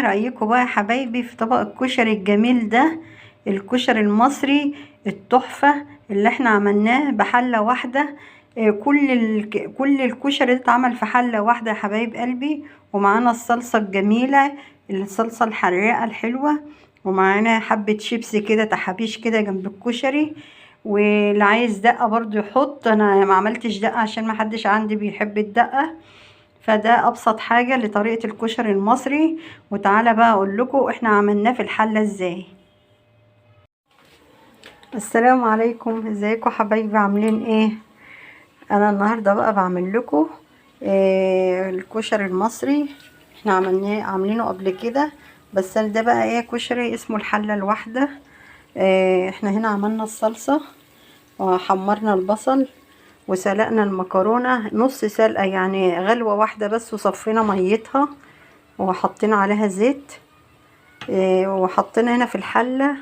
ايه رأيكم بقى يا حبايبي في طبق الكشري الجميل ده؟ الكشري المصري التحفة اللي احنا عملناه بحلة واحدة. كل الكشري ده اتعمل في حلة واحدة يا حبايب قلبي. ومعانا الصلصة الجميلة، الصلصة الحراقة الحلوة، ومعانا حبة شيبسي كده تحابيش كده جنب الكشري. واللي عايز دقة برضو يحط، انا ما عملتش دقة عشان ما حدش عندي بيحب الدقة. فده ابسط حاجة لطريقة الكشري المصري. وتعالى بقى اقول لكم احنا عملناه في الحلة ازاي. السلام عليكم، ازيكم حبايبي، عاملين ايه؟ انا النهاردة بقى بعمل لكم الكشري المصري. احنا عاملينه قبل كده، بس ده بقى ايه كشري اسمه الحلة الواحدة. احنا هنا عملنا الصلصة وحمرنا البصل وسلقنا المكرونة نص سلقة، يعني غلوة واحدة بس، وصفينا ميتها وحطينا عليها زيت. وحطينا هنا في الحلة،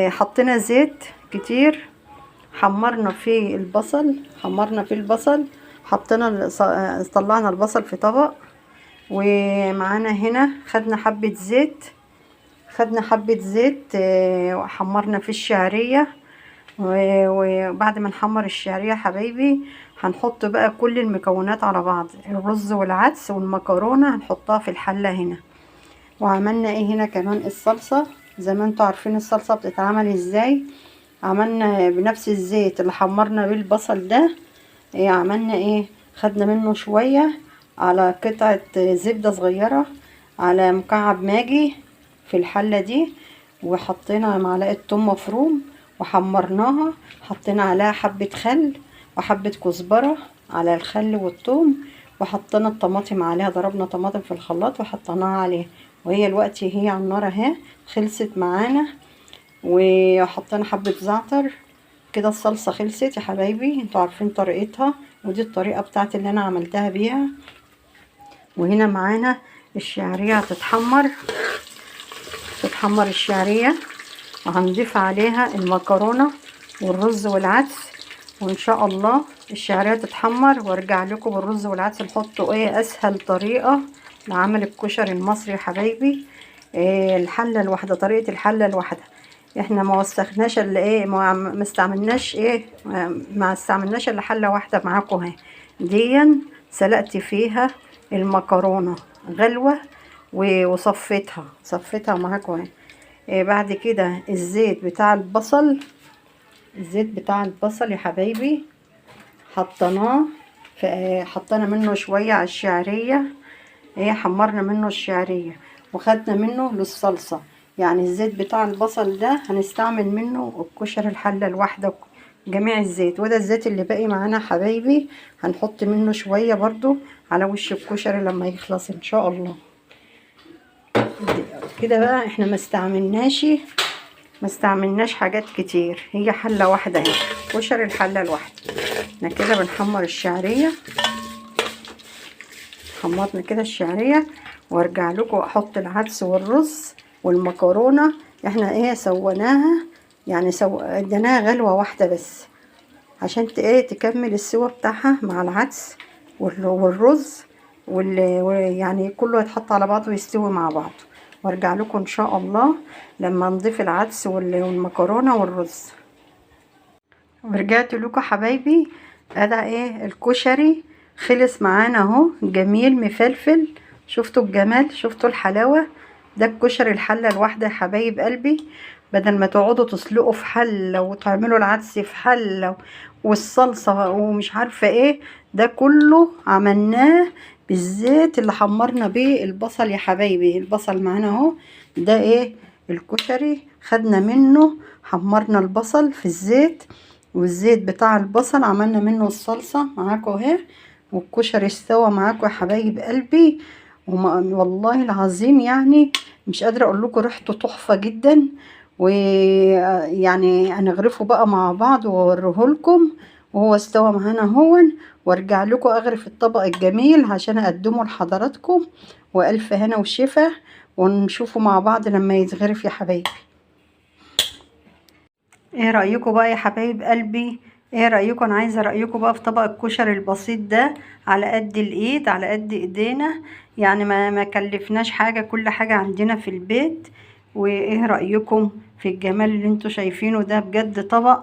حطينا زيت كتير. حمرنا فيه البصل. طلعنا البصل في طبق. ومعانا هنا خدنا حبة زيت وحمرنا فيه الشعرية. وبعد ما نحمر الشعرية حبايبي هنحط بقى كل المكونات على بعض، الرز والعدس والمكرونة هنحطها في الحلة هنا. وعملنا ايه هنا كمان الصلصة، زي ما انتوا عارفين الصلصة بتتعمل ازاي. عملنا بنفس الزيت اللي حمرنا بيه البصل ده. عملنا ايه، خدنا منه شوية على قطعة زبدة صغيرة، على مكعب ماجي في الحلة دي. وحطينا معلقة توم مفروم وحمرناها، حطينا عليها حبة خل وحبة كزبرة على الخل والثوم. وحطينا الطماطم عليها، ضربنا طماطم في الخلاط وحطيناها عليها. وهي الوقت هي على النار اهي خلصت معانا. وحطينا حبة زعتر. كده الصلصة خلصت يا حبايبي، انتوا عارفين طريقتها، ودي الطريقة بتاعت اللي انا عملتها بيها. وهنا معانا الشعرية هتتحمر الشعرية، وهنضيف عليها المكرونة والرز والعدس. وان شاء الله الشعرية تتحمر وارجع لكم بالرز والعدس نحطه ايه اسهل طريقة لعمل الكشري المصري يا حبايبي. الحلة الواحدة، طريقة الحلة الواحدة. احنا ما وسخناش الا ايه، ما استعملناش ايه، ما استعملناش الا حلة واحدة معاكم اهي. ديا سلقت فيها المكرونة غلوة صفيتها معاكم اهي. بعد كده الزيت بتاع البصل يا حبايبي حطيناه، حطينا منه شوية على الشعرية. حمرنا منه الشعرية وخدنا منه للصلصة. يعني الزيت بتاع البصل ده هنستعمل منه الكشري الحلة الواحدة جميع الزيت. وده الزيت اللي باقي معانا حبايبي، هنحط منه شوية برضو على وش الكشري لما يخلص ان شاء الله. كده بقى احنا ما استعملناش حاجات كتير، هي حلة واحدة اهي، كشري الحلة الواحدة. احنا كده بنحمر الشعرية، حمرنا كده الشعرية. وارجع لكم احط العدس والرز والمكرونة. احنا ايه سويناها، يعني اديناها غلوة واحدة بس عشان تكمل السوا بتاعها مع العدس والرز يعني كله يتحط على بعضه ويستوي مع بعض. وارجع لكم ان شاء الله لما نضيف العدس والمكرونه والرز. ورجعت لكم حبايبي، ادي ايه الكشري خلص معانا اهو، جميل مفلفل. شفتوا الجمال، شفتوا الحلاوه. ده الكشري الحله الواحده يا حبايب قلبي. بدل ما تقعدوا تسلقوا في حله وتعملوا العدس في حله والصلصه ومش عارفه ايه، ده كله عملناه بالزيت اللي حمرنا بيه البصل يا حبايبي. البصل معانا اهو، ده ايه الكشري خدنا منه، حمرنا البصل في الزيت، والزيت بتاع البصل عملنا منه الصلصة معاكم اهي. والكشري استوى معاكم يا حبايب قلبي. والله العظيم يعني مش قادرة اقول لكم ريحته تحفة جدا. ويعني هنغرفه بقى مع بعض واوريه لكم وهو استوى معانا هون. وارجع لكم اغرف الطبق الجميل عشان اقدمه لحضراتكم. والف هنا وشفا، ونشوفه مع بعض لما يتغرف يا حبايبي. ايه رأيكم بقى يا حبايب قلبي ايه رأيكم؟ انا عايزة رأيكم بقى في طبق الكشري البسيط ده، على قد الايد، على قد ايدينا، يعني ما كلفناش حاجة، كل حاجة عندنا في البيت. وايه رأيكم في الجمال اللي انتوا شايفينه ده؟ بجد طبق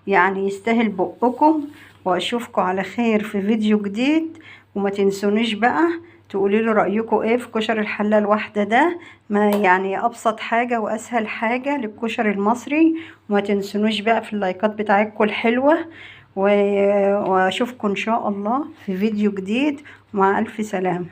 يعني يستاهل بقكم. واشوفكم على خير في فيديو جديد. وما تنسونيش بقى تقولي لي رأيكم ايه في كشري الحلة الواحدة ده، ما يعني ابسط حاجة واسهل حاجة للكشري المصري. وما تنسونوش بقى في اللايكات بتاعتكم الحلوة. واشوفكم ان شاء الله في فيديو جديد. مع الف سلامة.